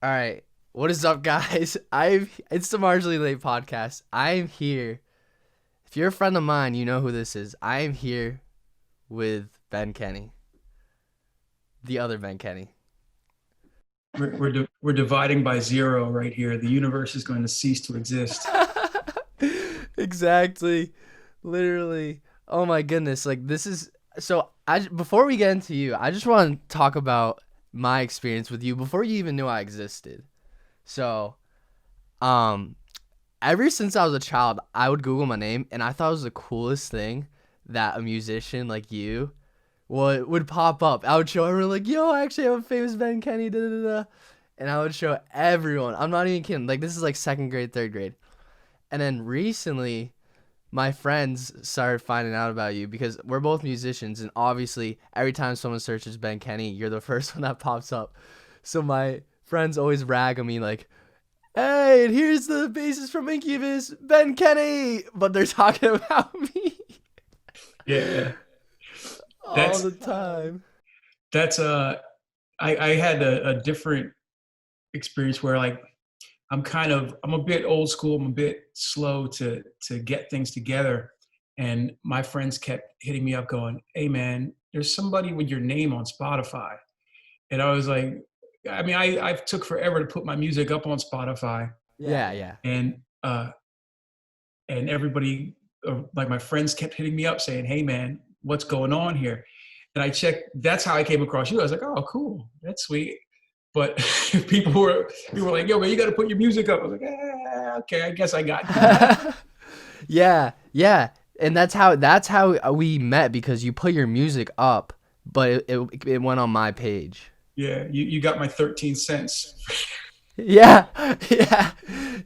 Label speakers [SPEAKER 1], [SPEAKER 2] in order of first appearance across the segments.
[SPEAKER 1] All right. What is up, guys? It's the Marginally Late podcast. I'm here. If you're a friend of mine, you know who this is. I am here with Ben Kenney, the other Ben Kenney.
[SPEAKER 2] We're dividing by zero right here. The universe is going to cease to exist.
[SPEAKER 1] Exactly. Literally. Oh my goodness. Like this is so I before we get into you, I just want to talk about my experience with you before you even knew I existed. So, um ever since I was a child, I would Google my name, and I thought it was the coolest thing that a musician like you would pop up. I would show everyone like, "Yo, I actually have a famous Ben Kenney." Da, da, da, da. And I would show everyone. I'm not even kidding. Like this is like second grade, third grade. And then recently, my friends started finding out about you because we're both musicians, and obviously, every time someone searches Ben Kenney, you're the first one that pops up. So my friends always rag on me like, "Hey, and here's the bassist from Incubus, Ben Kenney," but they're talking about me
[SPEAKER 2] Yeah,
[SPEAKER 1] all
[SPEAKER 2] that's
[SPEAKER 1] the time.
[SPEAKER 2] that's I had a different experience where like I'm a bit old school. I'm a bit slow to get things together, and my friends kept hitting me up going, "Hey man, there's somebody with your name on Spotify," and I was like, I mean, I took forever to put my music up on Spotify,
[SPEAKER 1] Yeah, yeah.
[SPEAKER 2] and and everybody, like my friends kept hitting me up saying, "Hey man, what's going on here?" And I checked. That's how I came across you. I was like, "Oh, cool, that's sweet." But people were like, "Yo man, you got to put your music up." I was like, "Okay, I guess I got you now."
[SPEAKER 1] Yeah, yeah. And that's how we met because you put your music up, but it went on my page.
[SPEAKER 2] Yeah, you got my 13 cents.
[SPEAKER 1] Yeah, yeah,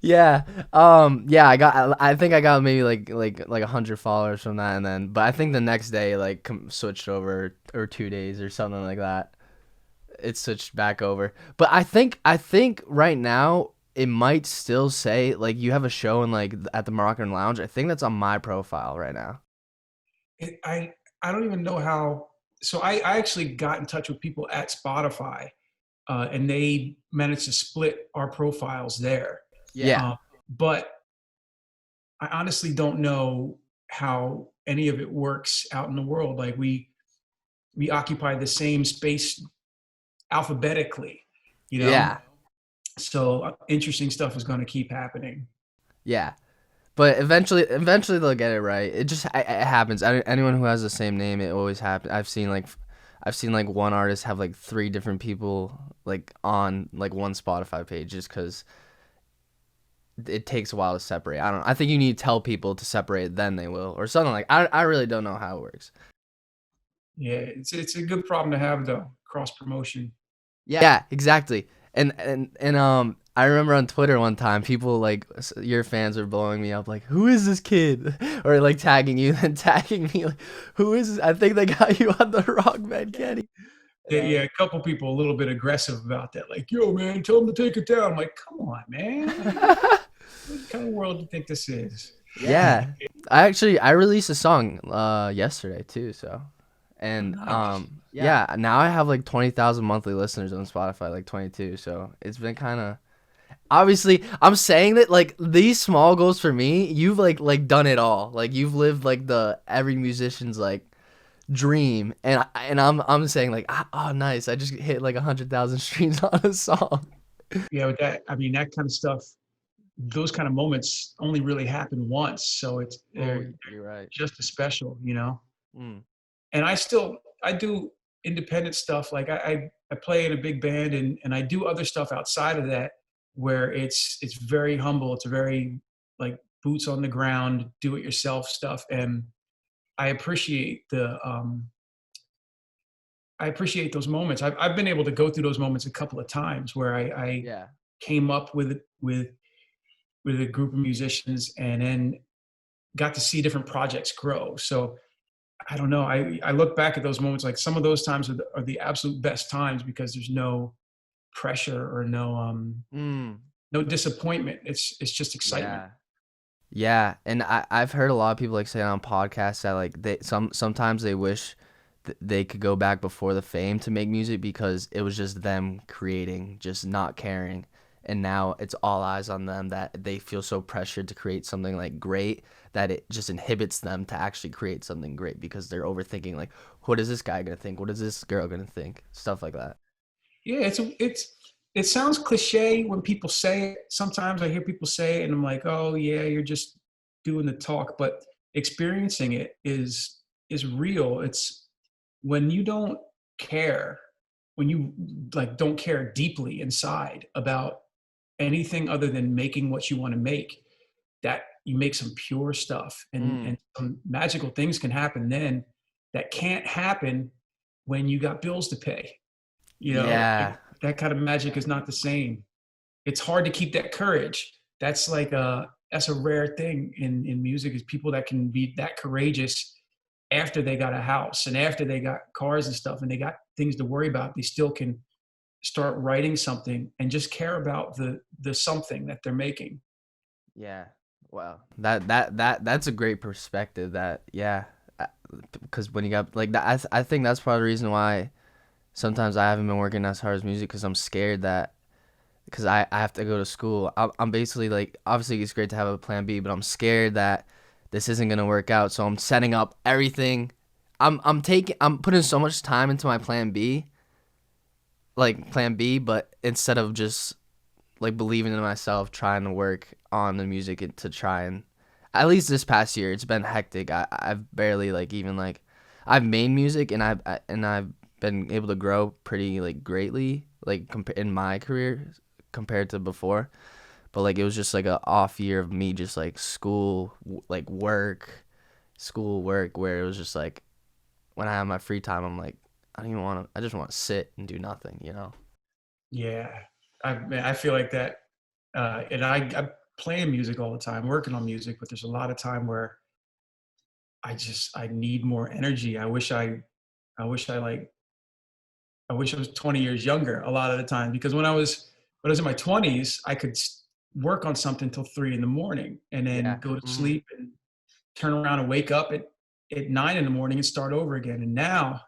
[SPEAKER 1] yeah. Yeah. I think I got maybe like 100 followers from that, and then, but I think the next day like switched over, or 2 days or something like that. It switched back over. But I think right now it might still say like you have a show in like at the Moroccan Lounge. I think that's on my profile right now.
[SPEAKER 2] It, I don't even know how. So I actually got in touch with people at Spotify, and they managed to split our profiles there.
[SPEAKER 1] Yeah.
[SPEAKER 2] But I honestly don't know how any of it works out in the world. Like we occupy the same space alphabetically, you know.
[SPEAKER 1] Yeah.
[SPEAKER 2] So interesting stuff is going to keep happening.
[SPEAKER 1] Yeah. But eventually they'll get it right. It happens. Anyone who has the same name, it always happens. I've seen like one artist have like three different people like on like one Spotify page just because it takes a while to separate. I don't know. I think you need to tell people to separate, then they will, or something like. I really don't know how it works.
[SPEAKER 2] Yeah, it's a good problem to have though. Cross promotion.
[SPEAKER 1] Yeah, exactly. And I remember on Twitter one time, people like your fans were blowing me up like, "Who is this kid?" or like tagging you and tagging me like, "Who is this? I think they got you on the wrong man, Kenny." And I
[SPEAKER 2] Yeah,
[SPEAKER 1] was
[SPEAKER 2] a couple people a little bit aggressive about that. Like, yo, man, tell them to take it down. I'm like, come on, man. What kind of world do you think this is?
[SPEAKER 1] yeah, I released a song yesterday too, so.
[SPEAKER 2] Oh,
[SPEAKER 1] And
[SPEAKER 2] nice.
[SPEAKER 1] yeah, now I have like 20,000 monthly listeners on Spotify, like 22. So it's been kind of, obviously I'm saying that like these small goals for me, you've like done it all. Like you've lived like the every musician's like dream, and I'm saying like, oh nice, I just hit like 100,000 streams on a song.
[SPEAKER 2] Yeah, but I mean, that kind of stuff, those kind of moments only really happen once. So
[SPEAKER 1] Oh,
[SPEAKER 2] they're
[SPEAKER 1] you're right.
[SPEAKER 2] just as special, you know?
[SPEAKER 1] Mm.
[SPEAKER 2] And I do independent stuff. Like I play in a big band, and I do other stuff outside of that where it's very humble. It's a very like boots on the ground, do it yourself stuff. And I appreciate I appreciate those moments. I've been able to go through those moments a couple of times where I
[SPEAKER 1] Yeah.
[SPEAKER 2] came up with a group of musicians and then got to see different projects grow. So I don't know. I look back at those moments, like some of those times are the absolute best times because there's no pressure or
[SPEAKER 1] Mm.
[SPEAKER 2] no disappointment. It's just excitement.
[SPEAKER 1] Yeah. Yeah, and I've heard a lot of people like say on podcasts that like sometimes they wish they could go back before the fame to make music because it was just them creating, just not caring. And now it's all eyes on them that they feel so pressured to create something like great that it just inhibits them to actually create something great because they're overthinking like, what is this guy gonna think? What is this girl gonna think? Stuff like that.
[SPEAKER 2] Yeah, it sounds cliche when people say it. Sometimes I hear people say it and I'm like, oh yeah, you're just doing the talk, but experiencing it is real. It's when you don't care, when you like don't care deeply inside about anything other than making what you want to make, that you make some pure stuff
[SPEAKER 1] Mm.
[SPEAKER 2] and some magical things can happen then that can't happen when you got bills to pay. You know, like,
[SPEAKER 1] Yeah.
[SPEAKER 2] that kind of magic is not the same. It's hard to keep that courage. That's like that's a rare thing in music, is people that can be that courageous after they got a house and after they got cars and stuff and they got things to worry about. They still can start writing something and just care about the something that they're making.
[SPEAKER 1] Yeah. Wow. That's a great perspective. That yeah, because when you got like that, I think that's part of the reason why sometimes I haven't been working as hard as music because I'm scared that because I have to go to school. I'm basically like obviously it's great to have a plan B, but I'm scared that this isn't gonna work out. So I'm setting up everything. I'm putting so much time into my plan B, but instead of just like believing in myself, trying to work on the music to try and at least this past year it's been hectic. I've barely like even like I've made music and I've been able to grow pretty like greatly like in my career compared to before. But like it was just like a off year of me just like like school work where it was just like when I have my free time I'm like I don't even want to I just want to sit and do nothing, you know.
[SPEAKER 2] Yeah, I feel like that, and I'm playing music all the time, working on music, but there's a lot of time where I need more energy. I wish I like I wish I was 20 years younger a lot of the time, because when I was in my 20s, I could work on something till 3 in the morning and then
[SPEAKER 1] Yeah.
[SPEAKER 2] go to
[SPEAKER 1] Mhm.
[SPEAKER 2] sleep and turn around and wake up at 9 in the morning and start over again. And now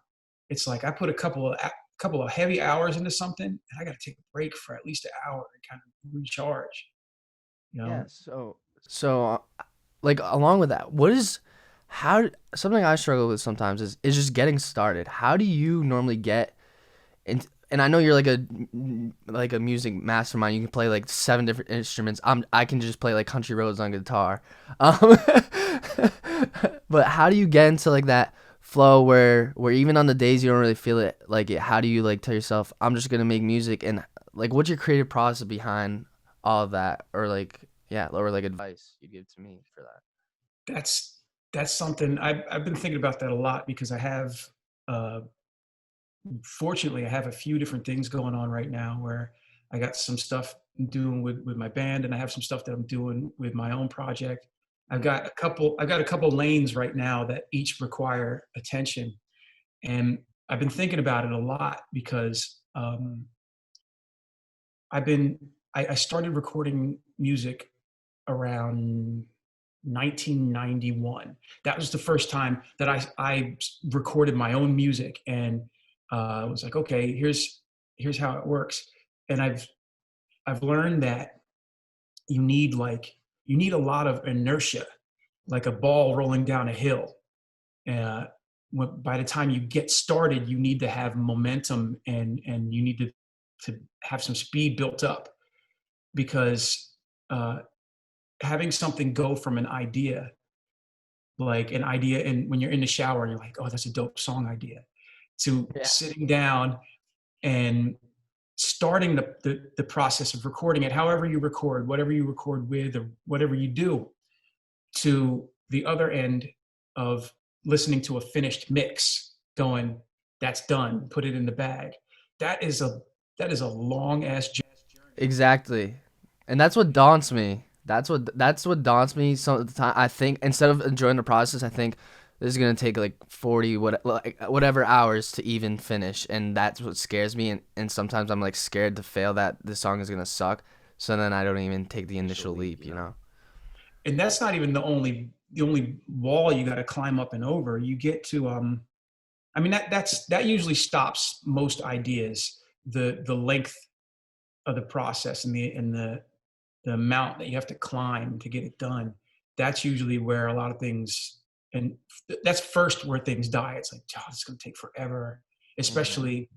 [SPEAKER 2] it's like I put a couple of heavy hours into something and I got to take a break for at least an hour and kind of recharge. You
[SPEAKER 1] Yeah,
[SPEAKER 2] know,
[SPEAKER 1] so like along with that, what is how something I struggle with sometimes is just getting started. How do you normally get and I know you're like a music mastermind. You can play like seven different instruments. I can just play like country roads on guitar. Um, but how do you get into like that flow where even on the days you don't really feel it like it, how do you like tell yourself I'm just gonna make music and like what's your creative process behind all of that or like yeah or like advice you give to me for that?
[SPEAKER 2] that's that's something I've been thinking about that a lot, because uh, fortunately, I have a few different things going on right now where I got some stuff I'm doing with my band, and I have some stuff that I'm doing with my own project.
[SPEAKER 1] Mm.
[SPEAKER 2] I've got a couple lanes right now that each require attention. And I've been thinking about it a lot because I've been I started recording music around 1991. That was the first time that I recorded my own music, and I was like, okay, here's how it works. And I've learned that you need a lot of inertia, like a ball rolling down a hill. Uh, by the time you get started, you need to have momentum, and you need to have some speed built up, because uh, having something go from an idea, like an idea, and when you're in the shower and you're like, oh, that's a dope song idea, to
[SPEAKER 1] Yeah.
[SPEAKER 2] sitting down and starting the process of recording it, however you record, whatever you record with, or whatever you do, to the other end of listening to a finished mix, going, that's done, put it in the bag. That is a that is a long ass journey.
[SPEAKER 1] Exactly. And that's what daunts me. That's what daunts me some of the time. I think instead of enjoying the process, I think this is gonna take like 40 whatever hours to even finish, and that's what scares me. And sometimes I'm like scared to fail that this song is gonna suck, so then I don't even take the initial leap. You know?
[SPEAKER 2] And that's not even the only wall you got to climb up and over. You get to I mean, that usually stops most ideas. The length of the process and the amount that you have to climb to get it done. That's usually where a lot of things, and that's first where things die. It's like, oh, it's going to take forever.
[SPEAKER 1] Mm-hmm.
[SPEAKER 2] Especially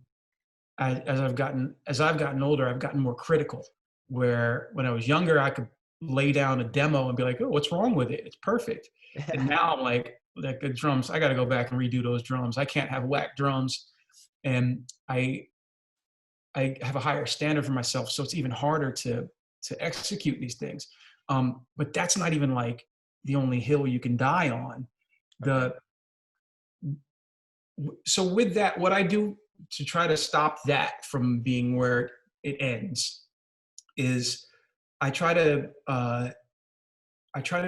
[SPEAKER 2] as I've gotten older, I've gotten more critical. Where when I was younger, I could lay down a demo and be like, "Oh, what's wrong with it? It's perfect." And now I'm like the drums, I got to go back and redo those drums. I can't have whack drums, and I have a higher standard for myself, so it's even harder to execute these things. But that's not even like the only hill you can die on.
[SPEAKER 1] Right.
[SPEAKER 2] The So with that, what I do to try to stop that from being where it ends is I try to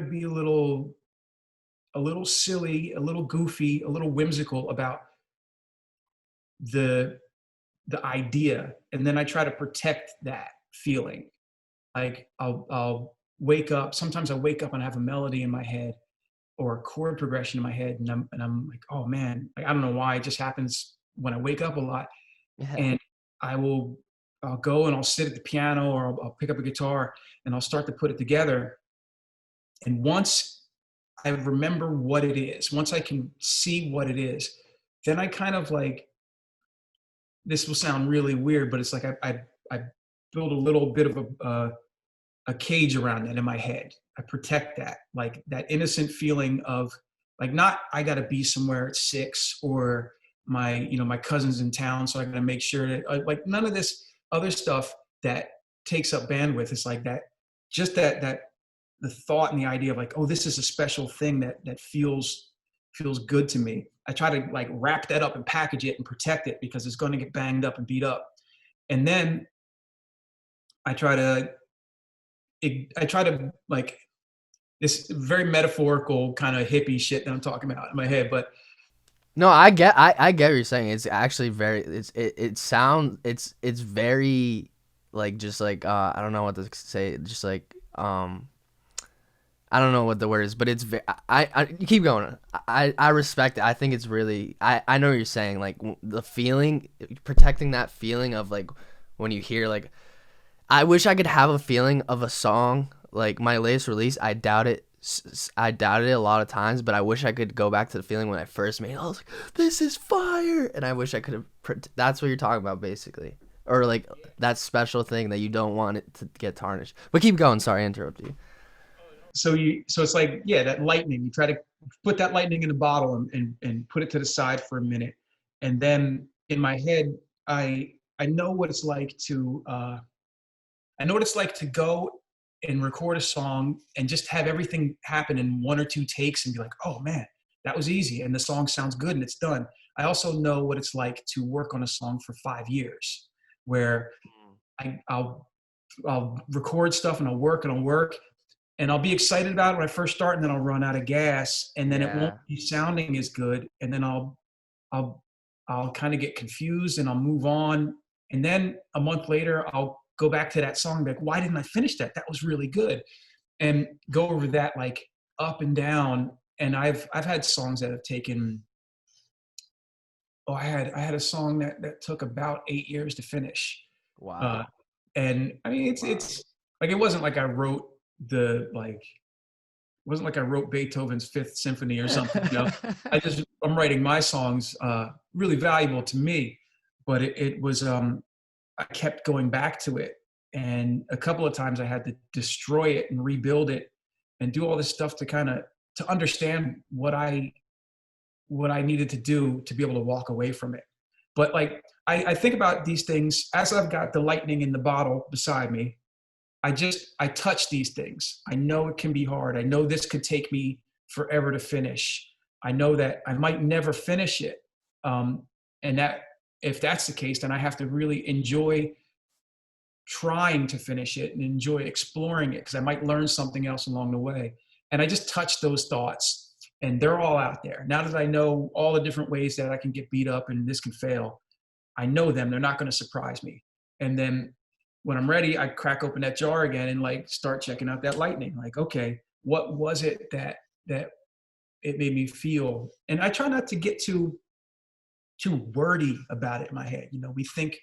[SPEAKER 2] be a little silly, a little goofy, a little whimsical about the the idea, and then I try to protect that feeling. Like I'll wake up. Sometimes I wake up and have a melody in my head or a chord progression in my head, and I'm like, oh man, like, I don't know why it just happens when I wake up a lot,
[SPEAKER 1] Yeah.
[SPEAKER 2] and I will I'll go and I'll sit at the piano or I'll pick up a guitar and I'll start to put it together. And once I remember what it is, once I can see what it is, then I kind of like, this will sound really weird, but it's like I build a little bit of a cage around that in my head. I protect that, like that innocent feeling of like, not I got to be somewhere at 6, or my cousin's in town, so I got to make sure that like none of this other stuff that takes up bandwidth. It's like that, just that the thought and the idea of like, oh, this is a special thing that feels good to me. I try to like wrap that up and package it and protect it because it's going to get banged up and beat up. And then I try to I try to like, this very metaphorical kind of hippie shit that I'm talking about in my head, but
[SPEAKER 1] No, I get what you're saying. It's actually very it sounds it's very like just like I don't know what to say. Just like I don't know what the word is, but it's I you keep going. I respect it. I think it's really I know what you're saying. Like the feeling, protecting that feeling of like when you hear like I wish I could have a feeling of a song like my latest release. I doubt it. I doubted it a lot of times, but I wish I could go back to the feeling when I first made it. I was like, "This is fire," and I wish I could have. That's what you're talking about, basically, or like that special thing that you don't want it to get tarnished. But keep going. Sorry, I interrupted you.
[SPEAKER 2] so it's like, yeah, that lightning, you try to put that lightning in a bottle and put it to the side for a minute. And then in my head, I know what it's like to go and record a song and just have everything happen in 1 or 2 takes and be like, oh man, that was easy. And the song sounds good and it's done. I also know what it's like to work on a song for 5 years, where I, I'll, I'll record stuff and I'll work and I'll be excited about it when I first start, and then I'll run out of gas, and then it won't
[SPEAKER 1] Yeah.
[SPEAKER 2] be sounding as good. And then I'll, I'll kind of get confused and I'll move on. And then a month later, I'll go back to that song, like, why didn't I finish that? That was really good. And go over that like up and down. And I've had songs that have taken, oh, I had a song that took about 8 years to finish. Uh,
[SPEAKER 1] Wow.
[SPEAKER 2] and I mean,
[SPEAKER 1] Wow.
[SPEAKER 2] it's like, it wasn't like I wrote the like it wasn't like I wrote Beethoven's Fifth Symphony or something. I'm writing my songs, really valuable to me, but it was, I kept going back to it, and a couple of times I had to destroy it and rebuild it, and do all this stuff to kind of to understand what I needed to do to be able to walk away from it. But like, I think about these things as I've got the lightning in the bottle beside me. I touch these things. I know it can be hard. I know this could take me forever to finish. I know that I might never finish it. And that, if that's the case, then I have to really enjoy trying to finish it and enjoy exploring it, because I might learn something else along the way. And I just touch those thoughts, and they're all out there. Now that I know all the different ways that I can get beat up and this can fail, I know them. They're not going to surprise me. And then when I'm ready, I crack open that jar again and like start checking out that lightning. Like, okay, what was it that it made me feel? And I try not to get too too wordy about it in my head. You know, we think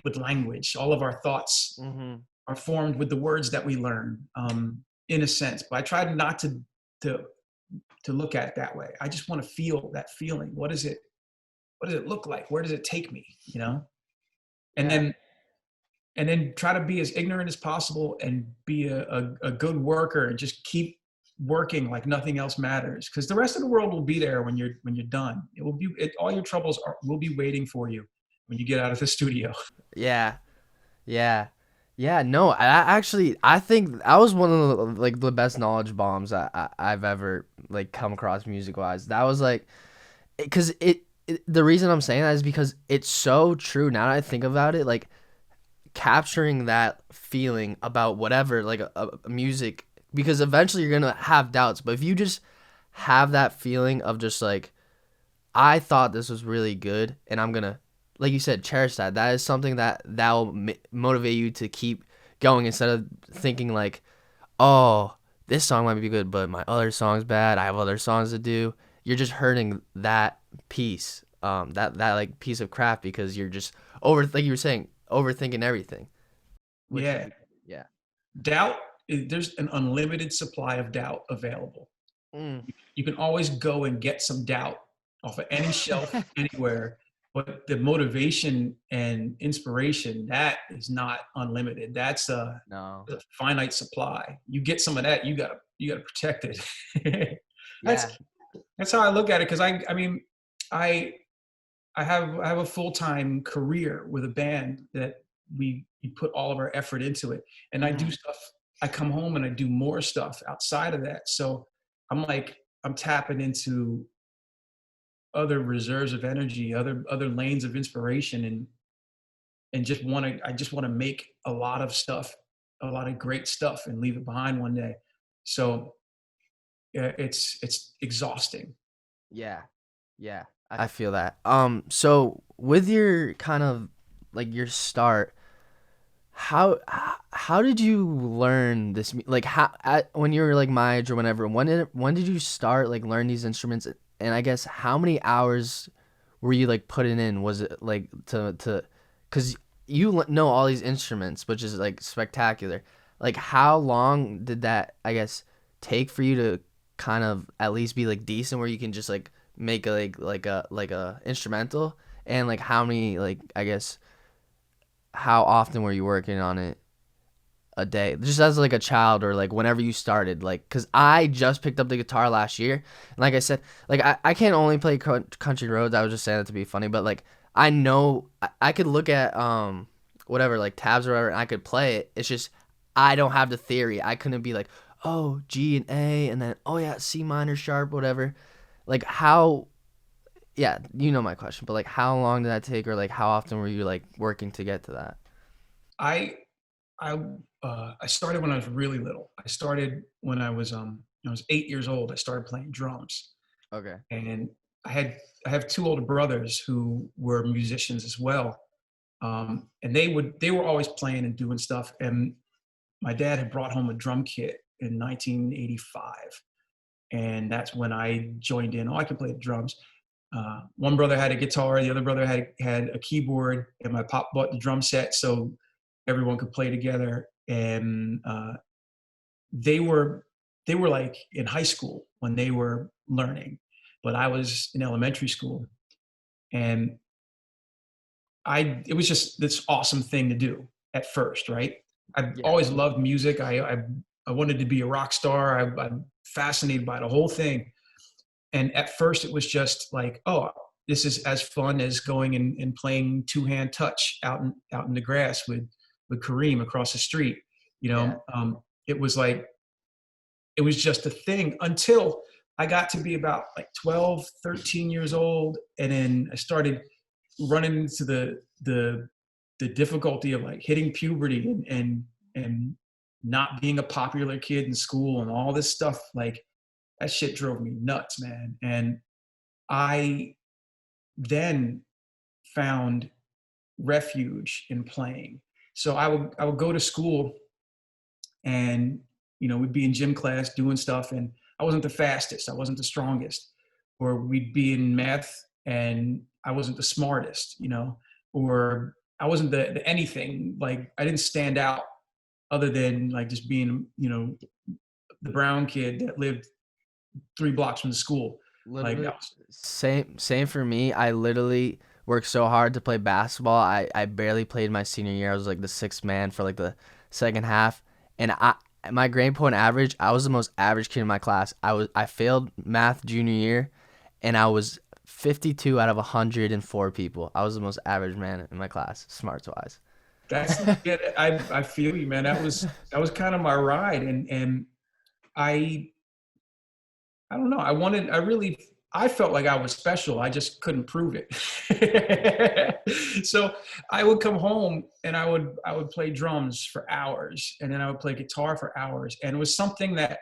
[SPEAKER 2] with language. All of our thoughts
[SPEAKER 1] Mm-hmm.
[SPEAKER 2] are formed with the words that we learn, in a sense. But I tried not to to look at it that way. I just want to feel that feeling. What is it? What does it look like? Where does it take me? You know, and
[SPEAKER 1] Yeah.
[SPEAKER 2] then try to be as ignorant as possible and be a good worker and just keep working like nothing else matters, because the rest of the world will be there when you're done. It will be all your troubles will be waiting for you when you get out of the studio.
[SPEAKER 1] Yeah. Yeah. Yeah, no, I think I was one of the like the best knowledge bombs I've ever like come across music wise. That was like because the reason I'm saying that is because it's so true now that I think about it, like capturing that feeling about whatever like a music, because eventually you're gonna have doubts, but if you just have that feeling of just like I thought this was really good, and I'm gonna, like you said, cherish that. That is something that will motivate you to keep going instead of thinking like, oh, this song might be good, but my other song's bad. I have other songs to do. You're just hurting that piece, that like piece of craft because you're just like you were saying, overthinking everything, which
[SPEAKER 2] Yeah,
[SPEAKER 1] is yeah.
[SPEAKER 2] doubt. There's an unlimited supply of doubt available.
[SPEAKER 1] Mm.
[SPEAKER 2] You can always go and get some doubt off of any shelf anywhere, but the motivation and inspiration, that is not unlimited. That's
[SPEAKER 1] No.
[SPEAKER 2] a finite supply. You get some of that, you gotta protect it. that's
[SPEAKER 1] Yeah.
[SPEAKER 2] that's how I look at it, because I mean, I I have a full time career with a band that we put all of our effort into it, and I do
[SPEAKER 1] Hmm.
[SPEAKER 2] stuff. I come home and I do more stuff outside of that. So I'm like I'm tapping into other reserves of energy, other lanes of inspiration, and I just want to make a lot of stuff, a lot of great stuff, and leave it behind one day. So yeah, it's exhausting.
[SPEAKER 1] Yeah. Yeah. I feel that. So with your kind of like your start, how did you learn this? Like when you were like my age or whenever, when did you start like learn these instruments? And I guess how many hours were you like putting in? Was it like because you know all these instruments, which is like spectacular. Like how long did that I guess take for you to kind of at least be like decent where you can just like make a like a instrumental, and like how many like I guess how often were you working on it a day, just as like a child or like whenever you started, like because I just picked up the guitar last year, and like I said, like I can't only play country roads. I was just saying that to be funny, but like I know I could look at whatever like tabs or whatever and I could play it. It's just I don't have the theory. I couldn't be like, oh, G and A and then oh yeah, C minor sharp whatever. Like how, yeah, you know my question, but like how long did that take, or like how often were you like working to get to that?
[SPEAKER 2] I I I started when I was really little. I started when I was 8 years old. I started playing drums,
[SPEAKER 1] Okay.
[SPEAKER 2] and I had I have two older brothers who were musicians as well, and they were always playing and doing stuff. And my dad had brought home a drum kit in 1985, and that's when I joined in. Oh, I can play the drums. One brother had a guitar, the other brother had a keyboard, and my pop bought the drum set so everyone could play together. And they were they were like in high school when they were learning, but I was in elementary school, and I it was just this awesome thing to do at first, right? I've
[SPEAKER 1] Yeah.
[SPEAKER 2] always loved music. I wanted to be a rock star. I'm fascinated by the whole thing. And at first, it was just like, oh, this is as fun as going and playing two hand touch out in the grass with Kareem across the street. You
[SPEAKER 1] Yeah.
[SPEAKER 2] know, it was like it was just a thing until I got to be about like 12, 13 years old, and then I started running into the difficulty of like hitting puberty and not being a popular kid in school and all this stuff. Like that shit drove me nuts, man. And I then found refuge in playing. So I would go to school, and we'd be in gym class doing stuff, and I wasn't the fastest, I wasn't the strongest, or we'd be in math, and I wasn't the smartest, or I wasn't the anything. Like I didn't stand out other than like just being, the brown kid that lived 3 blocks from the school. Like
[SPEAKER 1] Literally,
[SPEAKER 2] that was
[SPEAKER 1] same for me. I literally worked so hard to play basketball. I barely played my senior year. I was like the sixth man for like the second half, and my grade point average, I was the most average kid in my class. I failed math junior year, and I was 52 out of 104 people. I was the most average man in my class, smarts wise.
[SPEAKER 2] that's yeah, I feel you, man. That was kind of my ride, and I I don't know. I felt like I was special. I just couldn't prove it. So I would come home and I would play drums for hours, and then I would play guitar for hours. And it was something that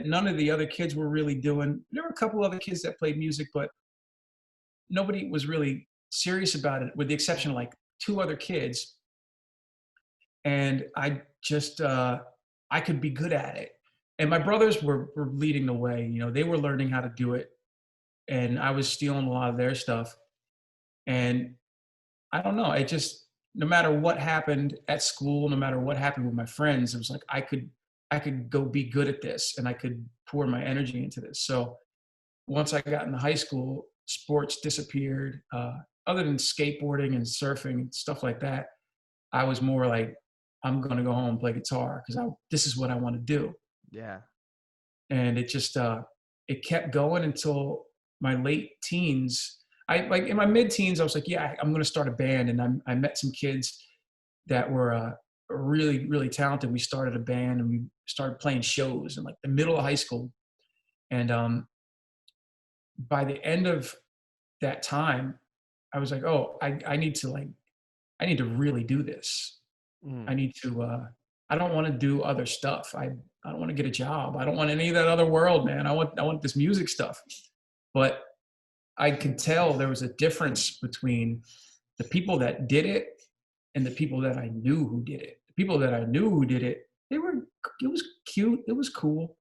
[SPEAKER 2] none of the other kids were really doing. There were a couple other kids that played music, but nobody was really serious about it, with the exception of like two other kids. And I could be good at it. And my brothers were leading the way. They were learning how to do it, and I was stealing a lot of their stuff. And I don't know, it just, no matter what happened at school, no matter what happened with my friends, it was like I could go be good at this, and I could pour my energy into this. So once I got into high school, sports disappeared. Other than skateboarding and surfing and stuff like that, I was more like, I'm going to go home and play guitar because this is what I want to do.
[SPEAKER 1] Yeah.
[SPEAKER 2] And it kept going until my late teens. I like in my mid teens, I was like, yeah, I'm going to start a band. And I met some kids that were really, really talented. We started a band and we started playing shows in like the middle of high school. And by the end of that time, I was like, oh, I need to really do this.
[SPEAKER 1] Mm.
[SPEAKER 2] I need to, I don't want to do other stuff. I don't want to get a job. I don't want any of that other world, man. I want this music stuff. But I could tell there was a difference between the people that did it and the people that I knew who did it. The people that I knew who did it, it was cute, it was cool.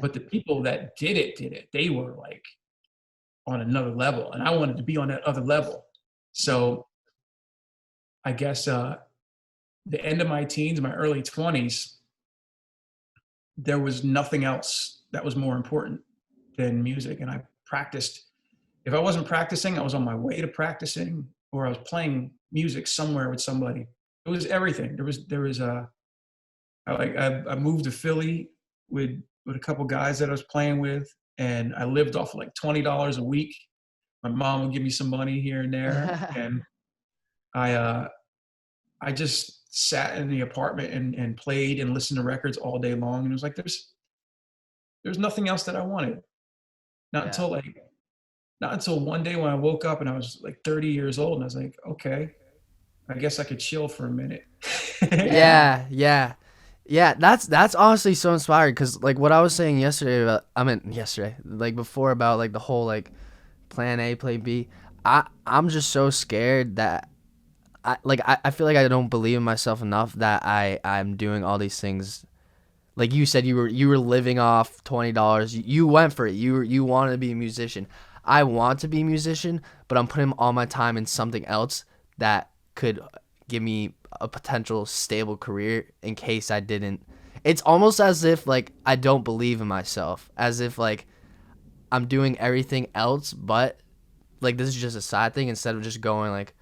[SPEAKER 2] But the people that did it, they were like on another level. And I wanted to be on that other level.
[SPEAKER 1] Mm.
[SPEAKER 2] So I guess the end of my teens, my early 20s, there was nothing else that was more important than music. And I practiced. If I wasn't practicing, I was on my way to practicing, or I was playing music somewhere with somebody. It was everything. There was I moved to Philly with a couple guys that I was playing with, and I lived off of like $20 a week. My mom would give me some money here and there, and I uh, I just sat in the apartment and played and listened to records all day long. And it was like there's nothing else that I wanted. Not
[SPEAKER 1] Yeah.
[SPEAKER 2] until one day when I woke up and I was like 30 years old, and I was like, okay, I guess I could chill for a minute.
[SPEAKER 1] Yeah, yeah, yeah. That's honestly so inspiring because like what I was saying yesterday about, I mean yesterday, like before about like the whole like plan A, plan B. I'm just so scared that I feel like I don't believe in myself enough that I'm doing all these things. Like you said, you were living off $20. You went for it. You wanted to be a musician. I want to be a musician, but I'm putting all my time in something else that could give me a potential stable career in case I didn't. It's almost as if like I don't believe in myself, as if like I'm doing everything else, but like this is just a side thing instead of just going like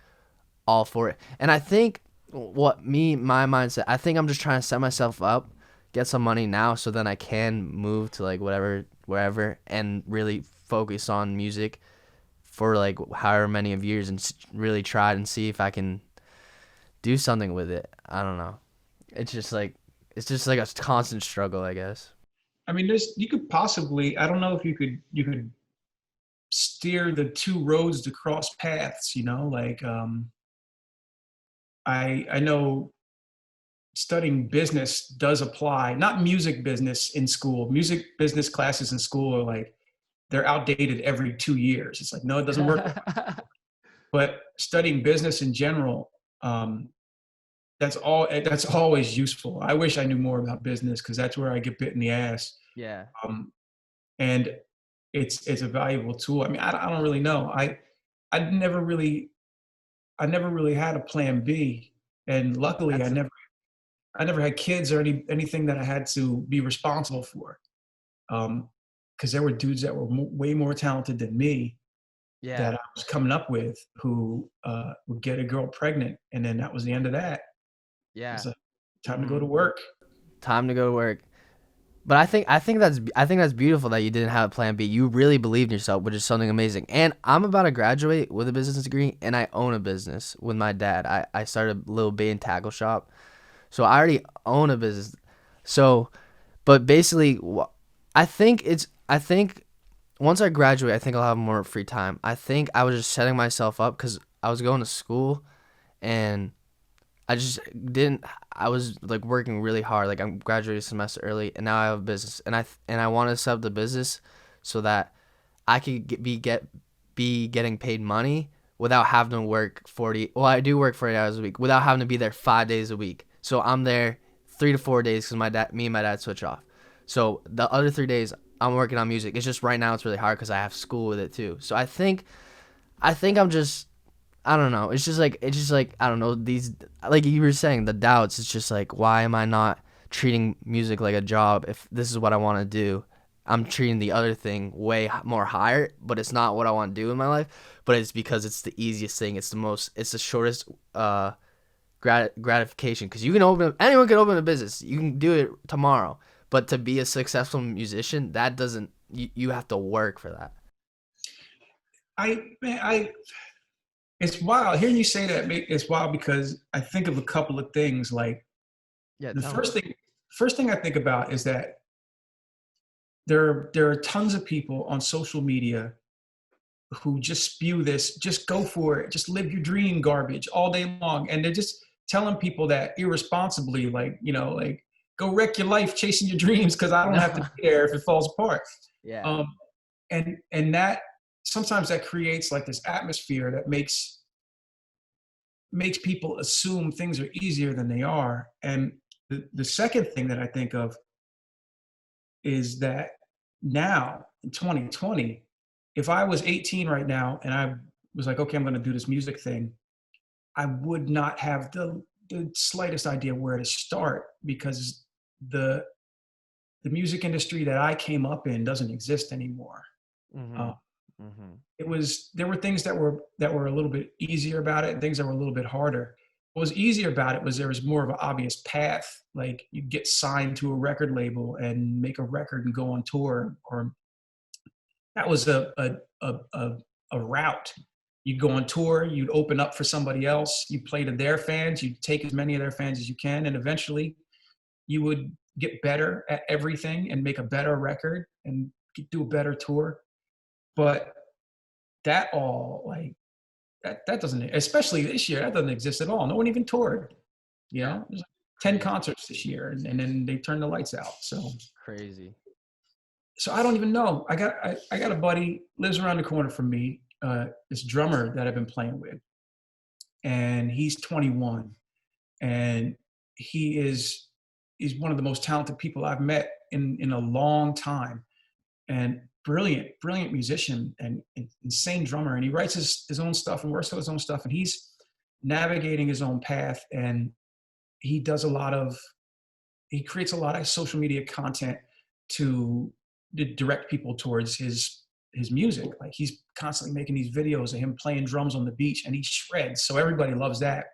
[SPEAKER 1] all for it. And I think my mindset, I think I'm just trying to set myself up, get some money now so then I can move to like whatever, wherever, and really focus on music for like however many of years and really try and see if I can do something with it. I don't know. It's just like a constant struggle, I guess.
[SPEAKER 2] I mean, you could possibly, I don't know if you could steer the two roads to cross paths, like I know studying business does apply, not music business in school. Music business classes in school are like, they're outdated every 2 years. It's like, no, it doesn't work. But studying business in general, that's always useful. I wish I knew more about business because that's where I get bit in the ass.
[SPEAKER 1] Yeah.
[SPEAKER 2] Um, and it's a valuable tool. I mean, I don't really know. I never really I never really had a plan B, and luckily
[SPEAKER 1] That's
[SPEAKER 2] I never had kids or anything that I had to be responsible for. Because there were dudes that were way more talented than me that
[SPEAKER 1] yeah.
[SPEAKER 2] I was coming up with who would get a girl pregnant, and then that was the end of that. It was
[SPEAKER 1] Yeah.
[SPEAKER 2] like time to go
[SPEAKER 1] Mhm.
[SPEAKER 2] to work.
[SPEAKER 1] Time to go to work. But I think that's beautiful that you didn't have a plan B. You really believed in yourself, which is something amazing. And I'm about to graduate with a business degree, and I own a business with my dad. I started a little bait and tackle shop, so I already own a business. So, but basically, I think once I graduate, I think I'll have more free time. I think I was just setting myself up because I was going to school and I just didn't. I was like working really hard. Like I'm graduating a semester early, and now I have a business, and I want to set up the business so that I could be getting paid money without having to work 40. Well, I do work 40 hours a week without having to be there 5 days a week. So I'm there 3 to 4 days because me and my dad switch off. So the other 3 days I'm working on music. It's just right now it's really hard because I have school with it too. So I think I'm just I don't know. It's just like I don't know these like you were saying the doubts. It's just like why am I not treating music like a job if this is what I want to do? I'm treating the other thing way more higher, but it's not what I want to do in my life. But it's because it's the easiest thing. It's the shortest gratification because anyone can open a business. You can do it tomorrow. But to be a successful musician, that doesn't you have to work for that.
[SPEAKER 2] I it's wild hearing you say that. It's wild because I think of a couple of things. Like
[SPEAKER 1] Yeah,
[SPEAKER 2] the
[SPEAKER 1] tell me.
[SPEAKER 2] first thing I think about is that there are tons of people on social media who just spew this, just go for it, just live your dream garbage all day long. And they're just telling people that irresponsibly, like, like go wreck your life chasing your dreams because I don't
[SPEAKER 1] No.
[SPEAKER 2] have to be there if it falls apart.
[SPEAKER 1] Yeah.
[SPEAKER 2] Um, and that sometimes that creates like this atmosphere that makes people assume things are easier than they are. And the second thing that I think of is that now in 2020, if I was 18 right now and I was like, okay, I'm going to do this music thing, I would not have the slightest idea where to start because the the music industry that I came up in doesn't exist anymore. Uh,
[SPEAKER 1] Mhm. Mhm.
[SPEAKER 2] there were things that were a little bit easier about it and things that were a little bit harder. What was easier about it was there was more of an obvious path. Like you get signed to a record label and make a record and go on tour, or that was a route. You'd go on tour, you'd open up for somebody else, you play to their fans, you'd take as many of their fans as you can, and eventually you would get better at everything and make a better record and do a better tour. But that all like that doesn't, especially this year, that doesn't exist at all. No one even toured.
[SPEAKER 1] Yeah.
[SPEAKER 2] There's like 10
[SPEAKER 1] Crazy.
[SPEAKER 2] concerts this year, and then they turned the lights out.
[SPEAKER 1] Crazy.
[SPEAKER 2] So I don't even know. I got a buddy lives around the corner from me, this drummer that I've been playing with, and he's 21, and he is he's one of the most talented people I've met in a long time, and brilliant musician and insane drummer, and he writes his own stuff and works on his own stuff, and he's navigating his own path, and he does a lot of he creates a lot of social media content to direct people towards his music. Like he's constantly making these videos of him playing drums on the beach, and he shreds. So everybody loves that.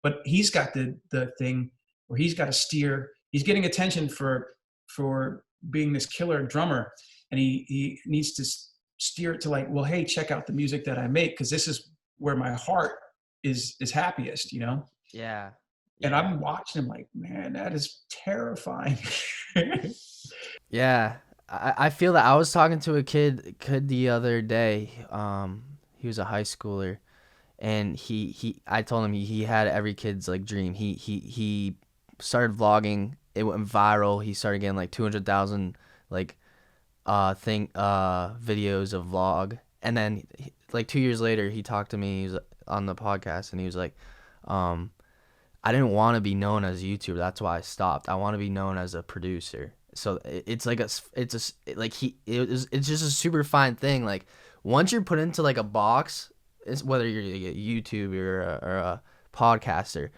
[SPEAKER 2] But he's got the thing where he's got to steer. He's getting attention for being this killer drummer, and he needs to steer it to like, well, hey, check out the music that I make because this is where my heart is happiest.
[SPEAKER 1] Yeah.
[SPEAKER 2] And
[SPEAKER 1] Yeah.
[SPEAKER 2] I'm watching him like, man, that is terrifying.
[SPEAKER 1] Yeah. I feel that I was talking to a kid the other day. He was a high schooler, and I told him he had every kid's like dream. He started vlogging. It went viral. He started getting like 200,000 like videos of vlog. And then like 2 years later, he talked to me. He was on the podcast, and he was like, um, I didn't want to be known as a YouTuber. That's why I stopped. I want to be known as a producer. So it's like like it's just a super fine thing. Like once you're put into like a box, whether you're a YouTuber or a podcaster,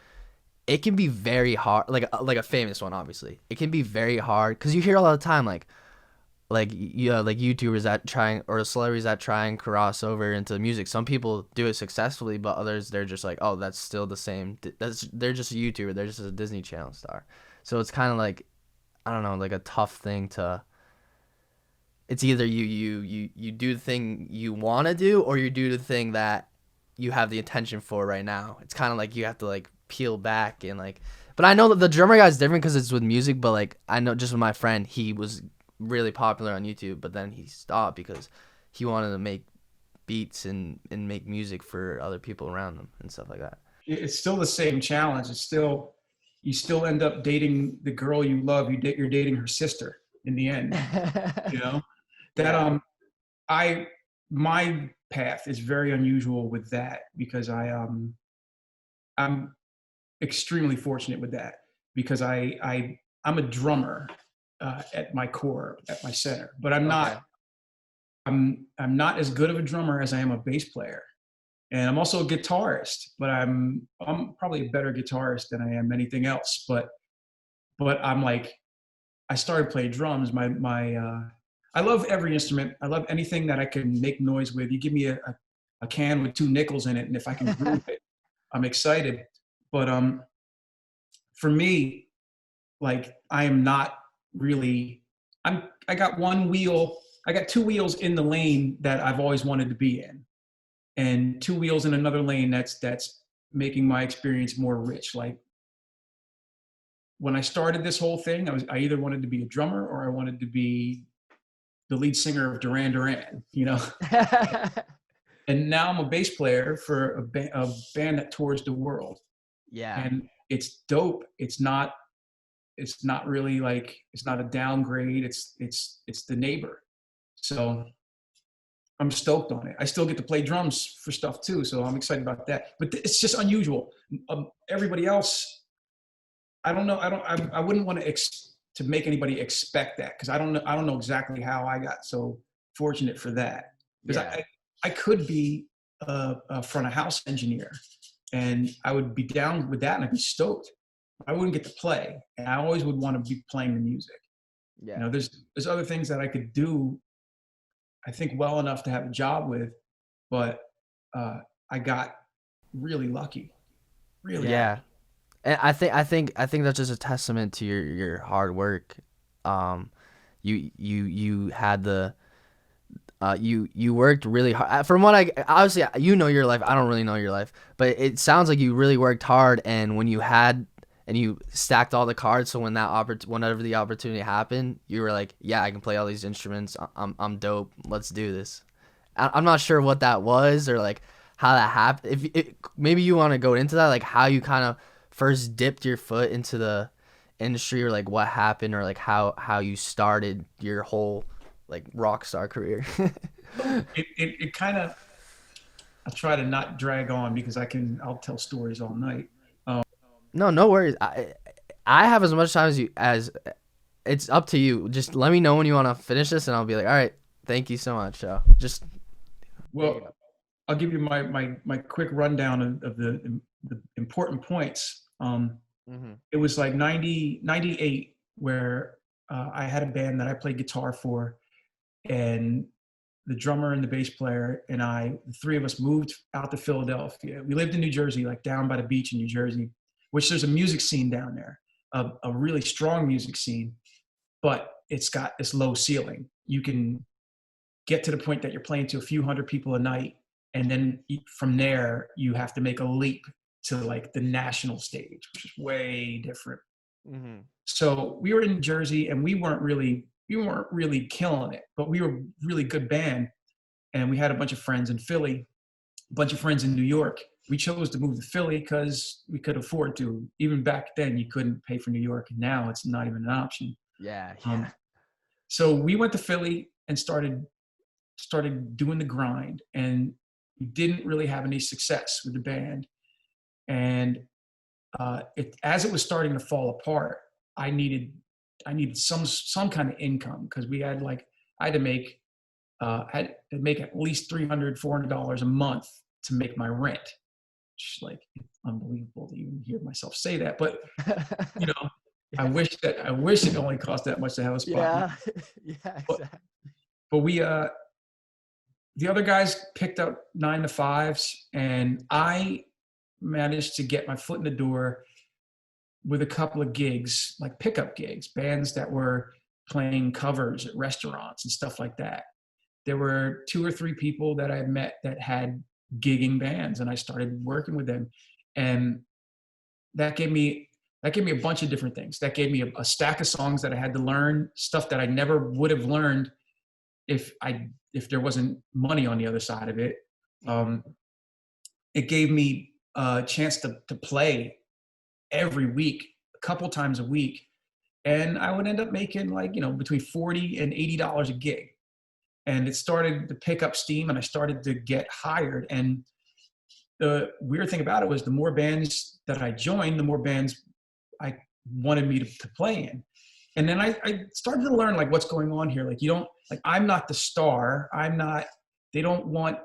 [SPEAKER 1] it can be very hard. Like a famous one, obviously, it can be very hard because you hear all the time like YouTubers that trying or celebrities that try and cross over into music. Some people do it successfully, but others they're just like, oh, that's still the same. They're just a YouTuber. They're just a Disney Channel star. So it's kind of like I don't know, like a tough thing to. It's either you do the thing you want to do, or you do the thing that you have the attention for right now. It's kind of like you have to like peel back and like. But I know that the drummer guy is different because it's with music. But like I know just with my friend, he was really popular on YouTube, but then he stopped because he wanted to make beats and make music for other people around him and stuff like that.
[SPEAKER 2] It's still the same challenge. It's still, you still end up dating the girl you love. You're dating her sister in the end, you know, that,
[SPEAKER 1] Yeah.
[SPEAKER 2] I, my path is very unusual with that because I'm extremely fortunate with that because I'm a drummer, at my core, at my center, but
[SPEAKER 1] Okay.
[SPEAKER 2] I'm not as good of a drummer as I am a bass player. And I'm also a guitarist, but I'm probably a better guitarist than I am anything else. But I'm like, I started playing drums. I love every instrument. I love anything that I can make noise with. You give me a can with two nickels in it, and if I can groove it, I'm excited. But for me, like I am not really. I got one wheel. I got two wheels in the lane that I've always wanted to be in, and two wheels in another lane that's making my experience more rich. Like when I started this whole thing, I either wanted to be a drummer or I wanted to be the lead singer of Duran Duran, you know. And now I'm a bass player for a band that tours the world,
[SPEAKER 1] Yeah.
[SPEAKER 2] and it's dope. It's not really like it's not a downgrade. It's the neighbor. So I'm stoked on it. I still get to play drums for stuff too, so I'm excited about that. But it's just unusual. Everybody else, I don't know. I wouldn't want to make anybody expect that because I don't know. I don't know exactly how I got so fortunate for that. Because
[SPEAKER 1] Yeah.
[SPEAKER 2] I could be a front of house engineer, and I would be down with that, and I'd be stoked. I wouldn't get to play, and I always would want to be playing the music. You
[SPEAKER 1] Yeah.
[SPEAKER 2] know, there's other things that I could do. I think well enough to have a job with, but I got really lucky. Really
[SPEAKER 1] Yeah.
[SPEAKER 2] lucky.
[SPEAKER 1] And I think that's just a testament to your hard work. Um, you had the you worked really hard. From what I obviously you know your life. I don't really know your life, but it sounds like you really worked hard. And when you had and you stacked all the cards, so when whenever the opportunity happened, you were like, yeah, I can play all these instruments. I'm dope. Let's do this. I'm not sure what that was or like how that happened. Maybe you want to go into that, like how you kind of first dipped your foot into the industry, or like what happened, or like how you started your whole like rock star career.
[SPEAKER 2] It kind of, I try to not drag on because I'll tell stories all night.
[SPEAKER 1] No, no worries. I have as much time as you as it's up to you. Just let me know when you want to finish this, and I'll be like, all right, thank you so much. So just there you
[SPEAKER 2] Well,
[SPEAKER 1] go.
[SPEAKER 2] I'll give you my quick rundown of the important points.
[SPEAKER 1] Mhm.
[SPEAKER 2] It was like 98 where I had a band that I played guitar for, and the drummer and the bass player and the three of us moved out to Philadelphia. We lived in New Jersey, like down by the beach in New Jersey, which there's a music scene down there, a really strong music scene, but it's got this low ceiling. You can get to the point that you're playing to a few hundred people a night, and then from there you have to make a leap to like the national stage, which is way different.
[SPEAKER 1] Mhm.
[SPEAKER 2] So we were in Jersey, and we weren't really killing it, but we were a really good band, and we had a bunch of friends in Philly, a bunch of friends in New York. We chose to move to Philly because we could afford to. Even back then, you couldn't pay for New York, and now it's not even an option.
[SPEAKER 1] Yeah, yeah.
[SPEAKER 2] Um, so we went to Philly and started doing the grind, and we didn't really have any success with the band. And as it was starting to fall apart, I needed I needed some kind of income because we had like I had to make at least $300 $400 a month to make my rent. Which, like, it's unbelievable to even hear myself say that, but you know, I wish it only cost that much to have a spot.
[SPEAKER 1] Yeah. Yeah,
[SPEAKER 2] But,
[SPEAKER 1] exactly.
[SPEAKER 2] but we the other guys picked up 9 to 5s, and I managed to get my foot in the door with a couple of gigs, like pickup gigs, bands that were playing covers at restaurants and stuff like that. There were 2 or 3 people that I met that had gigging bands, and I started working with them. And that gave me a bunch of different things. That gave me a stack of songs that I had to learn, stuff that I never would have learned if there wasn't money on the other side of it. It gave me a chance to play every week, a couple times a week, and I would end up making, like, between $40 and $80 a gig. And it started to pick up steam, and I started to get hired. And the weird thing about it was, the more bands that I joined, the more bands I wanted me to play in. And then I started to learn, like, what's going on here. Like, I'm not the star. They don't want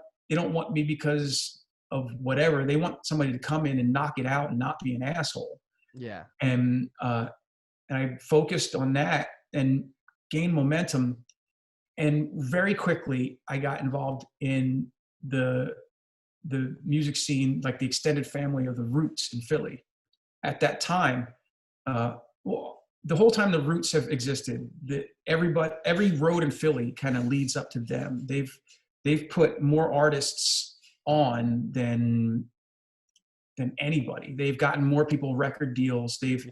[SPEAKER 2] me because of whatever. They want somebody to come in and knock it out and not be an asshole.
[SPEAKER 1] Yeah.
[SPEAKER 2] And I focused on that and gained momentum. And very quickly, I got involved in the music scene, like the extended family of the Roots in Philly. At that time, the whole time the Roots have existed, every road in Philly kind of leads up to them. They've put more artists on than anybody. They've gotten more people record deals. They've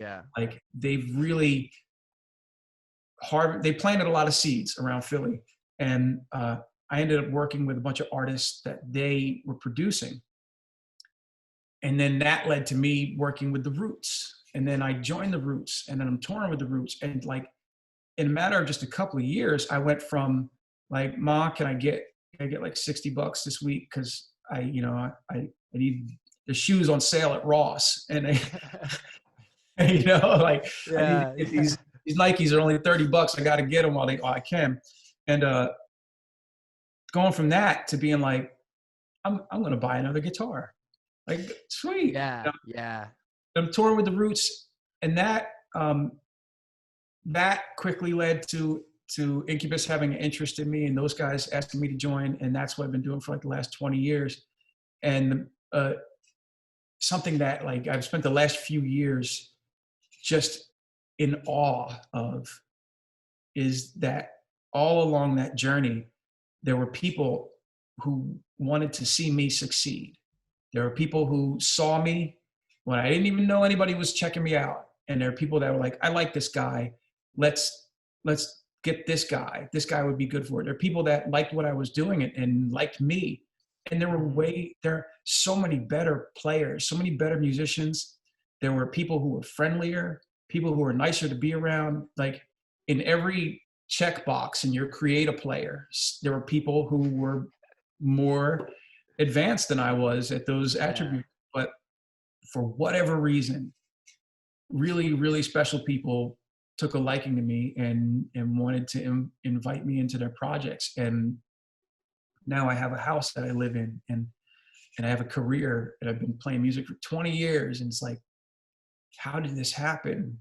[SPEAKER 2] really they planted a lot of seeds around Philly. And I ended up working with a bunch of artists that they were producing. And then that led to me working with the Roots. And then I joined the Roots, and then I'm touring with the Roots. And, like, in a matter of just a couple of years, I went from, like, Ma, can I get like $60 this week? Cause I need the shoes on sale at Ross. And I
[SPEAKER 1] Yeah.
[SPEAKER 2] need these Nikes are only $30. I got to get them while I can. And going from that to being like, I'm going to buy another guitar. Like, sweet.
[SPEAKER 1] Yeah. Yeah.
[SPEAKER 2] I'm touring with the Roots, and that quickly led to Incubus having an interest in me, and those guys asking me to join, and that's what I've been doing for, like, the last 20 years. And something that, like, I've spent the last few years just in awe of is that all along that journey, there were people who wanted to see me succeed. There were people who saw me when I didn't even know anybody was checking me out. And there are people that were like, I like this guy. Let's get this guy. This guy would be good for it. There are people that liked what I was doing and liked me. And there are so many better players, so many better musicians. There were people who were friendlier, people who were nicer to be around. Like, in every checkbox in your create a player, there were people who were more advanced than I was at those attributes. But for whatever reason, really, really special people took a liking to me and wanted to invite me into their projects. And now I have a house that I live in, and I have a career, and I've been playing music for 20 years. And it's like, how did this happen?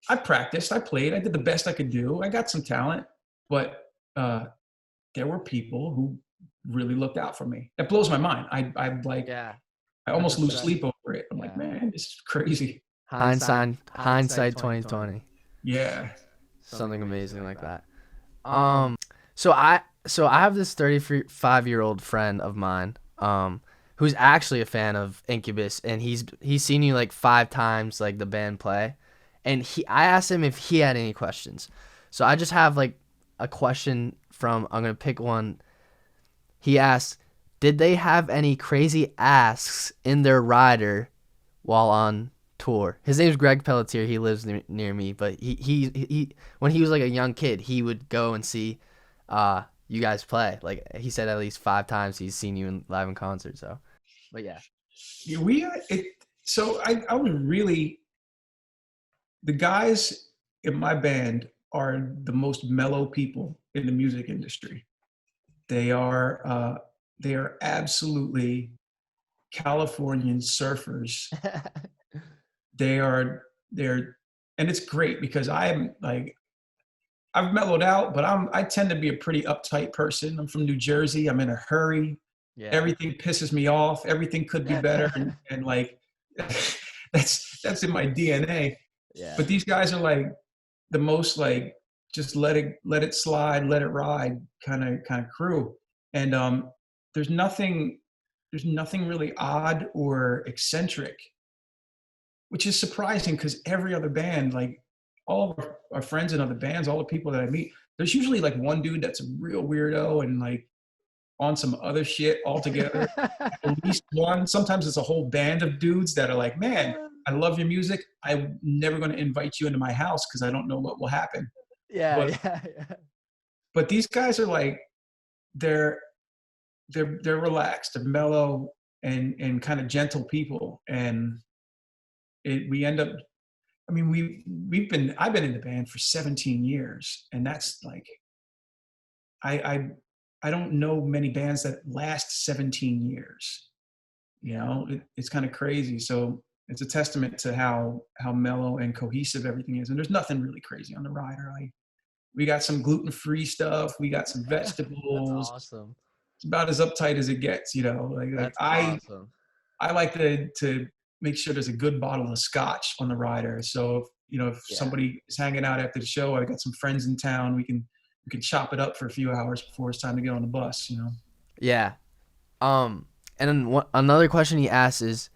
[SPEAKER 2] I practiced, I played, I did the best I could do. I got some talent, but there were people who really looked out for me. That blows my mind. I almost lose sleep over it. I'm like, man, this is crazy.
[SPEAKER 1] Hindsight 2020.
[SPEAKER 2] Yeah.
[SPEAKER 1] Something amazing like that. So I have this 35-year-old friend of mine, who's actually a fan of Incubus, and he's seen you like 5 times, like, the band play. And I asked him if he had any questions. So I just have, like, a question I'm going to pick one. He asked, did they have any crazy asks in their rider while on tour? His name's Greg Pelletier. He lives near me, but he when he was, like, a young kid, he would go and see you guys play. Like, he said at least 5 times he's seen you live in concert. So, but yeah.
[SPEAKER 2] I was really, the guys in my band are the most mellow people in the music industry. They are they are absolutely Californian surfers. They're and it's great because I'm like I've mellowed out, but I tend to be a pretty uptight person. I'm from New Jersey. I'm in a hurry.
[SPEAKER 1] Yeah.
[SPEAKER 2] Everything pisses me off. Everything could be better, and like that's in my DNA.
[SPEAKER 1] Yeah.
[SPEAKER 2] But these guys are like the most like just let it slide, let it ride kind of crew. And there's nothing there's nothing really odd or eccentric, which is surprising because every other band, like all of our friends in other bands, all the people that I meet, there's usually like one dude that's a real weirdo and like on some other shit altogether. At least one. Sometimes it's a whole band of dudes that are like, man, I love your music. I'm never going to invite you into my house because I don't know what will happen.
[SPEAKER 1] Yeah,
[SPEAKER 2] But
[SPEAKER 1] yeah, yeah.
[SPEAKER 2] these guys are like they're they're relaxed, they're mellow and kind of gentle people, and we end up. I mean, I've been in the band for 17 years, and that's like I I I don't know many bands that last 17 years. You
[SPEAKER 1] Yeah.
[SPEAKER 2] know, it's kind of crazy. So it's a testament to how mellow and cohesive everything is. And there's nothing really crazy on the rider. Like we got some gluten-free stuff, we got some
[SPEAKER 1] That's
[SPEAKER 2] vegetables.
[SPEAKER 1] awesome.
[SPEAKER 2] It's about as uptight as it gets, you know. Like
[SPEAKER 1] That's awesome.
[SPEAKER 2] I like to make sure there's a good bottle of scotch on the rider. So if, you know, if
[SPEAKER 1] Yeah.
[SPEAKER 2] somebody is hanging out after the show, I got some friends in town, we can chop it up for a few hours before it's time to get on the bus, you know.
[SPEAKER 1] Yeah. And then another question he asks is,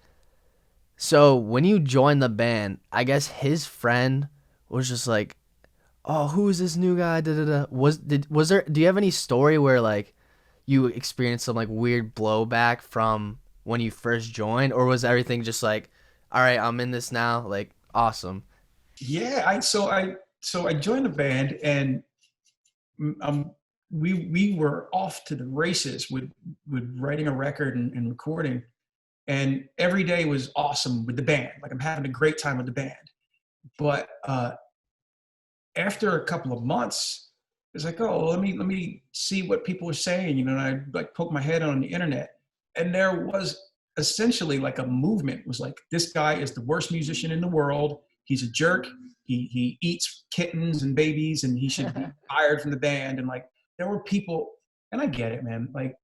[SPEAKER 1] so when you joined the band, I guess his friend was just like, "Oh, who is this new guy?" Da, da, da. Was there? Do you have any story where like you experienced some like weird blowback from when you first joined, or was everything just like, "All right, I'm in this now, like awesome."
[SPEAKER 2] Yeah, so I joined the band and um, we were off to the races with writing a record and recording, and every day was awesome with the band. Like I'm having a great time with the band. But after a couple of months, it's like, oh, let me see what people are saying, you know. And I like poke my head on the internet, and there was essentially like a movement. Was like, this guy is the worst musician in the world. He's a jerk. He eats kittens and babies, and he should be fired from the band. And like, there were people, and I get it, man. Like,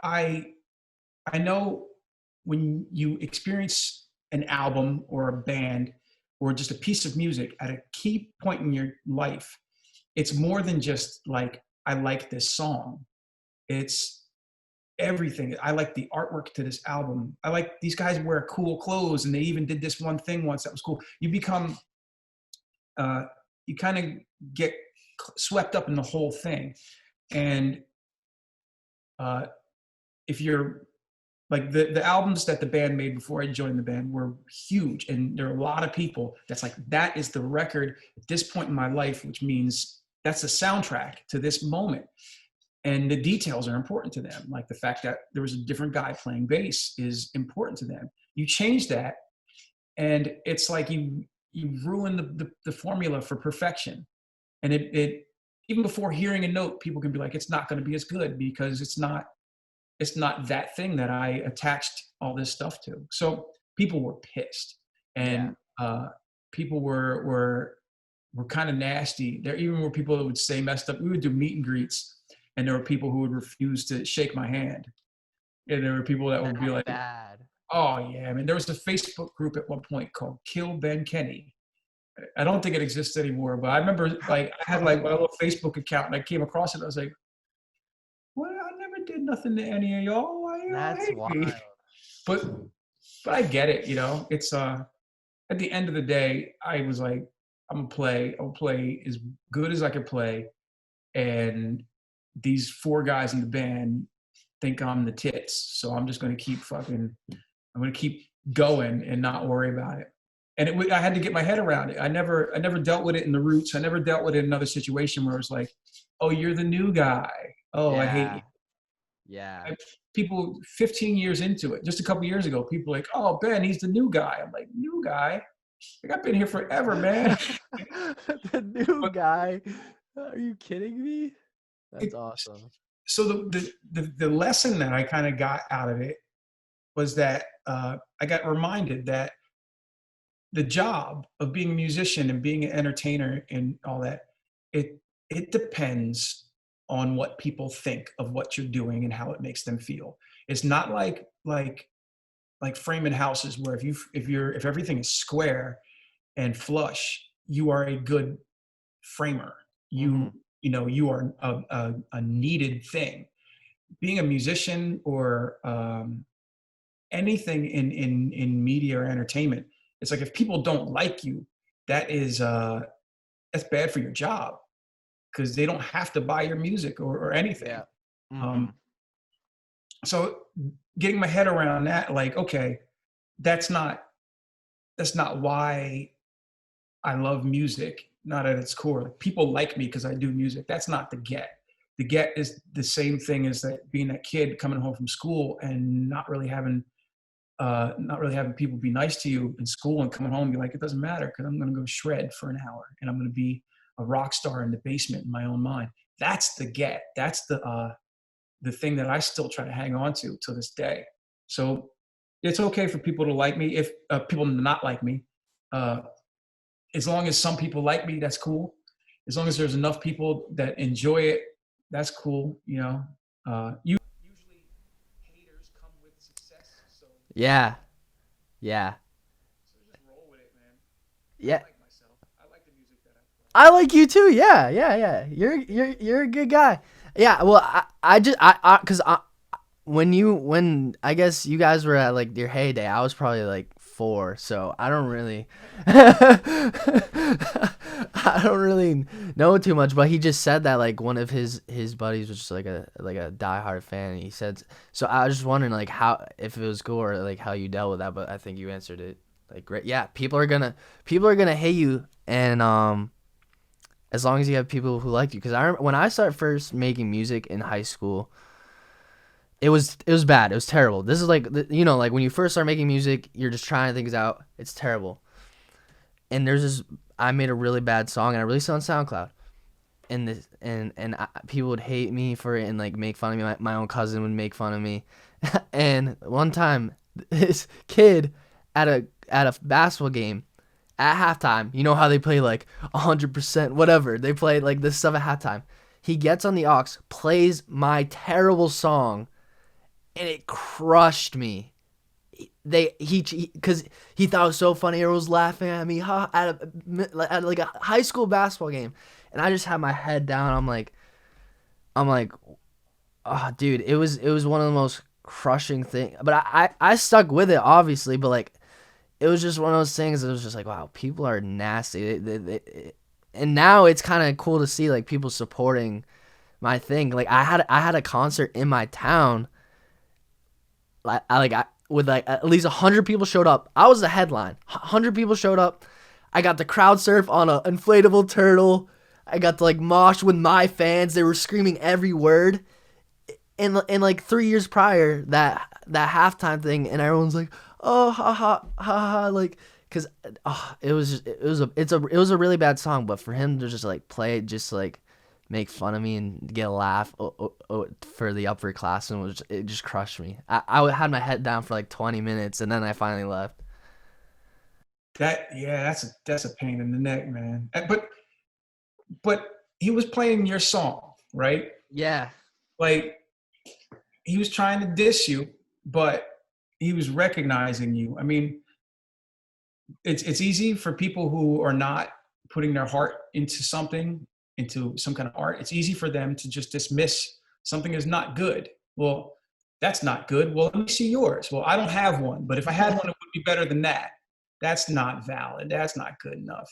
[SPEAKER 2] I I know when you experience an album or a band or just a piece of music at a key point in your life, it's more than just like, I like this song. It's everything. I like the artwork to this album. I like these guys wear cool clothes and they even did this one thing once that was cool. You become, uh, you kind of get swept up in the whole thing. And uh, if you're like the albums that the band made before I joined the band were huge, and there are a lot of people that's like, that is the record at this point in my life, which means that's the soundtrack to this moment. And the details are important to them, like the fact that there was a different guy playing bass is important to them. You change that and it's like you ruin the formula for perfection. And it even before hearing a note, people can be like, it's not going to be as good because it's not that thing that I attached all this stuff to. So people were pissed,
[SPEAKER 1] Yeah.
[SPEAKER 2] and people were kind of nasty. There even were people that would say messed up. We would do meet and greets, and there were people who would refuse to shake my hand. And there were people that would be
[SPEAKER 1] That
[SPEAKER 2] like,
[SPEAKER 1] bad.
[SPEAKER 2] "Oh yeah." I mean, there was a Facebook group at one point called "Kill Ben Kenney." I don't think it exists anymore, but I remember like I had like my little Facebook account, and I came across it. I was like, well, I never did nothing to any of y'all. Why y'all
[SPEAKER 1] That's
[SPEAKER 2] hate
[SPEAKER 1] wild.
[SPEAKER 2] me? But I get it, you know. It's at the end of the day, I was like, I'll play as good as I can play. And these four guys in the band think I'm the tits. So I'm just gonna keep I'm gonna keep going and not worry about it. And I had to get my head around it. I never dealt with it in the roots. I never dealt with it in another situation where it was like, oh, you're the new guy. Oh, I hate you.
[SPEAKER 1] Yeah. Yeah.
[SPEAKER 2] I, people 15 years into it, just a couple years ago, people were like, oh, Ben, he's the new guy. I'm like, new guy? Like, I've been here forever, man.
[SPEAKER 1] The new
[SPEAKER 2] But
[SPEAKER 1] guy. Are you kidding me?
[SPEAKER 2] it,
[SPEAKER 1] That's awesome.
[SPEAKER 2] so the lesson that I kind of got out of it was that I got reminded that the job of being a musician and being an entertainer and all that, it it depends on what people think of what you're doing and how it makes them feel. It's not like framing houses where if everything is square and flush, you are a good framer.
[SPEAKER 1] Hmm.
[SPEAKER 2] You are a needed thing. Being a musician or anything in media or entertainment, it's like if people don't like you, that is that's bad for your job because they don't have to buy your music or anything.
[SPEAKER 1] Yeah. Hmm.
[SPEAKER 2] Um, so getting my head around that, like, okay, that's not that's not why I love music, not at its core. Like, people like me because I do music. That's not the get. The get is the same thing as that being that kid coming home from school and not really having people be nice to you in school and coming home and be like, it doesn't matter because I'm going to go shred for an hour and I'm going to be a rock star in the basement in my own mind. That's the get. That's the thing that I still try to hang on to this day. So it's okay for people to like me. If people not like me, uh, as long as some people like me, that's cool. As long as there's enough people that enjoy it, that's cool. Usually haters come with success,
[SPEAKER 1] Yeah. Yeah.
[SPEAKER 2] so just roll with it, man. I
[SPEAKER 1] Yeah.
[SPEAKER 2] like myself. I like the music that I play.
[SPEAKER 1] I like you too. Yeah. Yeah. Yeah. You're a good guy. Yeah. Well, I just cause when I guess you guys were at like your heyday, I was probably like 4, so I don't really I don't really know too much. But he just said that like one of his buddies was just like a diehard fan. And he said so. I was just wondering like how if it was cool or like how you dealt with that. But I think you answered it like great. Yeah, people are gonna hate you, and as long as you have people who like you. Because I remember when I started first making music in high school. It was bad. It was terrible. This is like like when you first start making music, you're just trying things out. It's terrible. And there's this. I made a really bad song and I released it on SoundCloud. And this and people would hate me for it and like make fun of me. My own cousin would make fun of me. And one time, this kid at a basketball game at halftime, you know how they play like 100% whatever. They play like this stuff at halftime. He gets on the aux, plays my terrible song, and it crushed me. He because he thought it was so funny. Everyone was laughing at me at like a high school basketball game, and I just had my head down. I'm like, oh, dude, it was one of the most crushing things. But I stuck with it obviously, but like it was just one of those things. It was just like, wow, people are nasty. And now it's kind of cool to see like people supporting my thing. Like I had a concert in my town with like at least 100 people showed up. I was the headline. 100 people showed up. I got to crowd surf on an inflatable turtle. I got to like mosh with my fans. They were screaming every word. And like 3 years prior, that halftime thing, and everyone's like, oh ha ha ha ha, like, cause it was a really bad song. But for him to just like play it, just like make fun of me and get a laugh for the upperclassmen it just crushed me. I had my head down for like 20 minutes and then I finally left.
[SPEAKER 2] Yeah, that's a pain in the neck, man. But he was playing your song, right?
[SPEAKER 1] Yeah.
[SPEAKER 2] Like, he was trying to diss you, but he was recognizing you. I mean, it's easy for people who are not putting their heart into something, into some kind of art. It's easy for them to just dismiss something as not good. Well, that's not good. Well, let me see yours. Well, I don't have one, but if I had one, it would be better than that. That's not valid. That's not good enough.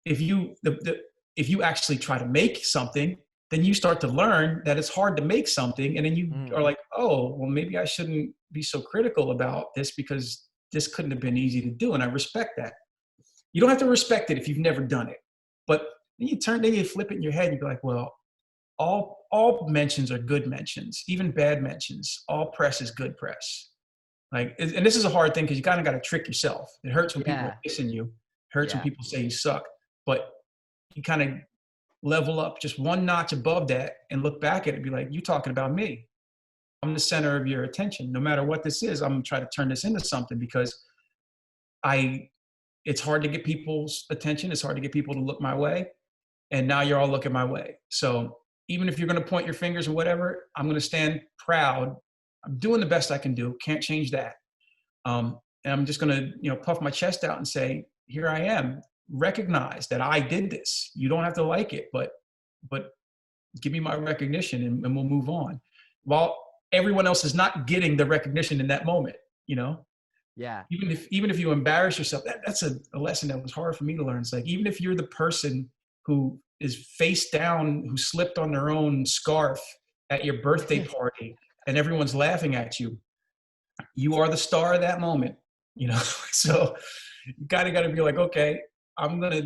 [SPEAKER 2] If you actually try to make something, then you start to learn that it's hard to make something, and then you
[SPEAKER 1] Mm.
[SPEAKER 2] are like, oh, well, maybe I shouldn't be so critical about this because this couldn't have been easy to do, and I respect that. You don't have to respect it if you've never done it, but then you flip it in your head, and you go like, well, all mentions are good mentions, even bad mentions. All press is good press. Like, and this is a hard thing because you kind of got to trick yourself. It hurts when people are
[SPEAKER 1] Yeah.
[SPEAKER 2] dissing you. It hurts when
[SPEAKER 1] Yeah.
[SPEAKER 2] people say you suck, but you kind of level up just one notch above that and look back at it and be like, you talking about me. I'm the center of your attention. No matter what this is, I'm gonna try to turn this into something because I it's hard to get people's attention. It's hard to get people to look my way. And now you're all looking my way. So even if you're gonna point your fingers or whatever, I'm gonna stand proud. I'm doing the best I can do. Can't change that. And I'm just gonna, puff my chest out and say, here I am. Recognize that I did this. You don't have to like it, but give me my recognition and we'll move on. While everyone else is not getting the recognition in that moment, you know?
[SPEAKER 1] Yeah.
[SPEAKER 2] Even if you embarrass yourself, that's a lesson that was hard for me to learn. It's like even if you're the person who is face down, who slipped on their own scarf at your birthday party and everyone's laughing at you, you are the star of that moment, you know? So you gotta be like, okay, I'm gonna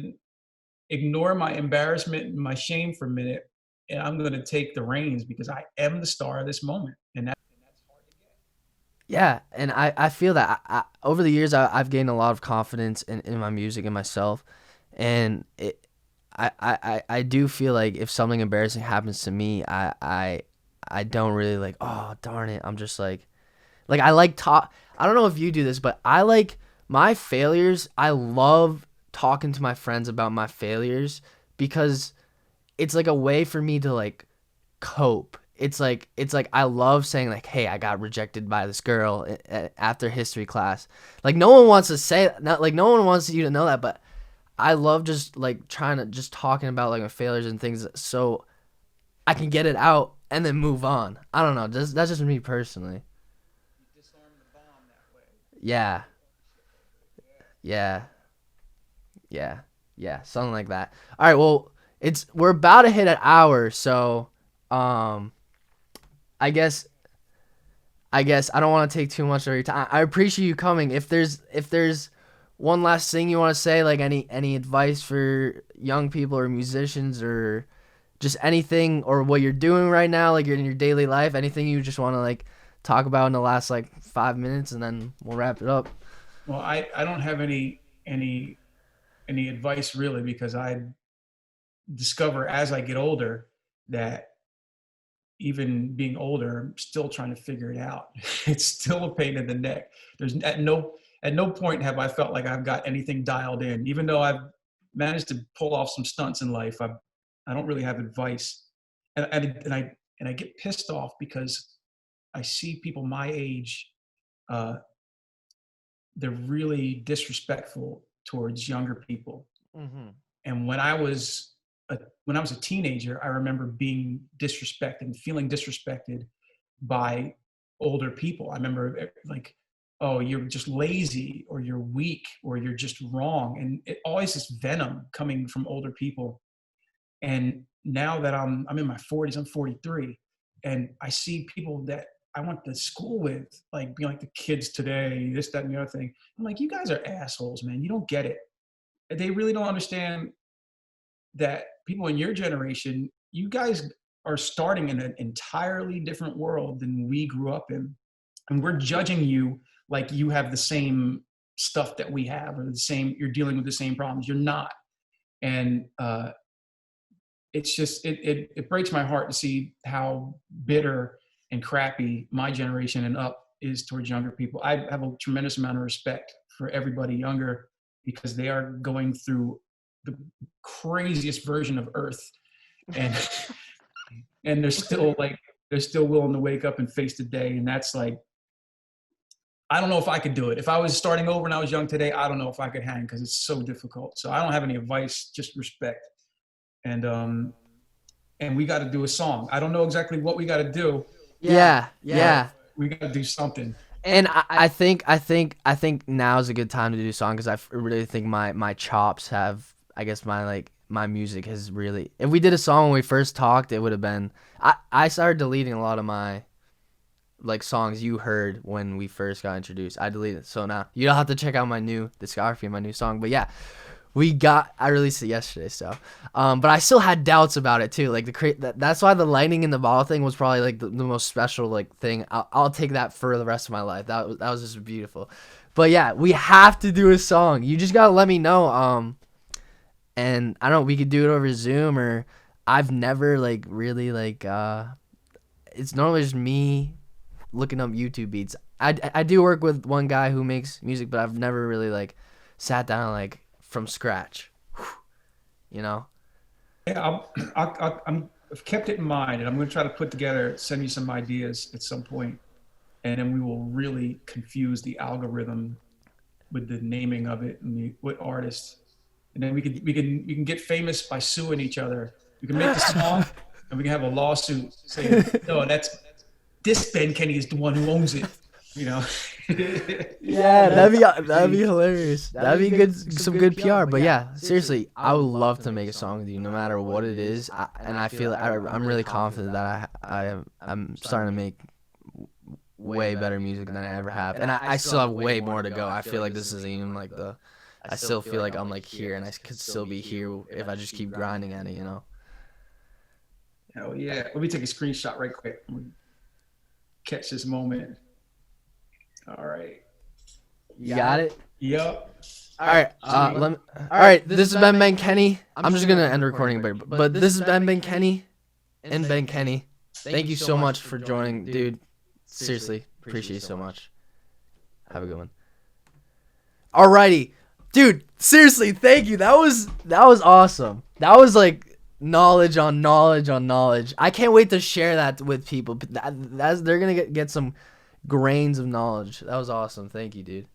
[SPEAKER 2] ignore my embarrassment and my shame for a minute, and I'm gonna take the reins because I am the star of this moment. And that's hard to get.
[SPEAKER 1] Yeah, and I feel that over the years I've gained a lot of confidence in my music and myself, and I do feel like if something embarrassing happens to me, I don't really like, oh darn it, I'm just like I like talk. I don't know if you do this, but I like my failures. I love talking to my friends about my failures because it's like a way for me to like cope. It's like I love saying like, "Hey, I got rejected by this girl after history class." Like no one wants to say not like no one wants you to know that, but I love just like trying to just talking about like my failures and things so I can get it out and then move on. I don't know. That's just me personally.
[SPEAKER 2] You disarm the bomb that way.
[SPEAKER 1] Yeah.
[SPEAKER 2] Talk shit like that. Yeah.
[SPEAKER 1] Yeah. Yeah. Yeah, something like that. All right, well, we're about to hit an hour, so um I guess I don't want to take too much of your time. I appreciate you coming. If there's one last thing you want to say, like any advice for young people or musicians or just anything or what you're doing right now, like you're in your daily life, anything you just want to like talk about in the last like 5 minutes, and then we'll wrap it up.
[SPEAKER 2] Well, I don't have any advice really because I discover as I get older that even being older, I'm still trying to figure it out. It's still a pain in the neck. There's at no point have I felt like I've got anything dialed in. Even though I've managed to pull off some stunts in life, I don't really have advice, and I get pissed off because I see people my age, uh, they're really disrespectful towards younger people.
[SPEAKER 1] Mhm.
[SPEAKER 2] And when I was a teenager, I remember being disrespected and feeling disrespected by older people. I remember like, oh, you're just lazy or you're weak or you're just wrong. And it always this venom coming from older people. And now that I'm in my 40s, I'm 43, and I see people that I went to school with, like being like the kids today, this, that, and the other thing. I'm like, you guys are assholes, man. You don't get it. They really don't understand that people in your generation, you guys are starting in an entirely different world than we grew up in. And we're judging you like you have the same stuff that we have or you're dealing with the same problems. You're not. And it's just, it breaks my heart to see how bitter and crappy my generation and up is towards younger people. I have a tremendous amount of respect for everybody younger because they are going through the craziest version of Earth, and and they're still willing to wake up and face the day. And that's like, I don't know if I could do it. If I was starting over and I was young today, I don't know if I could hang because it's so difficult. So I don't have any advice, just respect. And and we got to do a song. I don't know exactly what we got to do,
[SPEAKER 1] Yeah,
[SPEAKER 2] but
[SPEAKER 1] yeah.
[SPEAKER 2] we got to do something.
[SPEAKER 1] And I think now is a good time to do a song because really think my chops have, I guess my music has really, if we did a song when we first talked, it would have been, I started deleting a lot of my like songs you heard when we first got introduced. I deleted, so now you don't have to check out my new discography, my new song. But yeah, I released it yesterday, so but I still had doubts about it too. Like that's why the lightning in the bottle thing was probably like the most special like thing. I'll take that for the rest of my life. That was just beautiful. But yeah, we have to do a song. You just gotta let me know. And I don't know, we could do it over Zoom or I've never like really like it's normally just me looking up YouTube beats. I do work with one guy who makes music, but I've never really like sat down like from scratch. You know?
[SPEAKER 2] Yeah, I've kept it in mind, and I'm going to try to put together, send you some ideas at some point, and then we will really confuse the algorithm with the naming of it and what artist, and then we can get famous by suing each other. We can make the song, and we can have a lawsuit saying, no, that's this Ben Kenney is the one who owns it. You know.
[SPEAKER 1] Yeah, that'd be hilarious. That'd be good, some good PR. But yeah, seriously, I would love to make a song with you, no matter what it is. And I feel I'm really confident that I'm starting to make way better music than I ever have, and I still have way more to go. I feel like this isn't even like the. I still feel like I'm like here, and I could still be here if I just keep grinding at it, you know.
[SPEAKER 2] Hell yeah! Let me take a screenshot right quick. Catch this moment. All right.
[SPEAKER 1] You got it?
[SPEAKER 2] Yep.
[SPEAKER 1] All right. All right. This has been Ben Kenney. I'm just gonna end recording, but this has been Ben Kenney and Ben Kenney. Thank you so much for joining, dude. Seriously, appreciate you so much. Have a good one. Alrighty, dude. Seriously, thank you. That was awesome. That was like knowledge on knowledge on knowledge. I can't wait to share that with people. They're gonna get some grains of knowledge. That was awesome. Thank you, dude.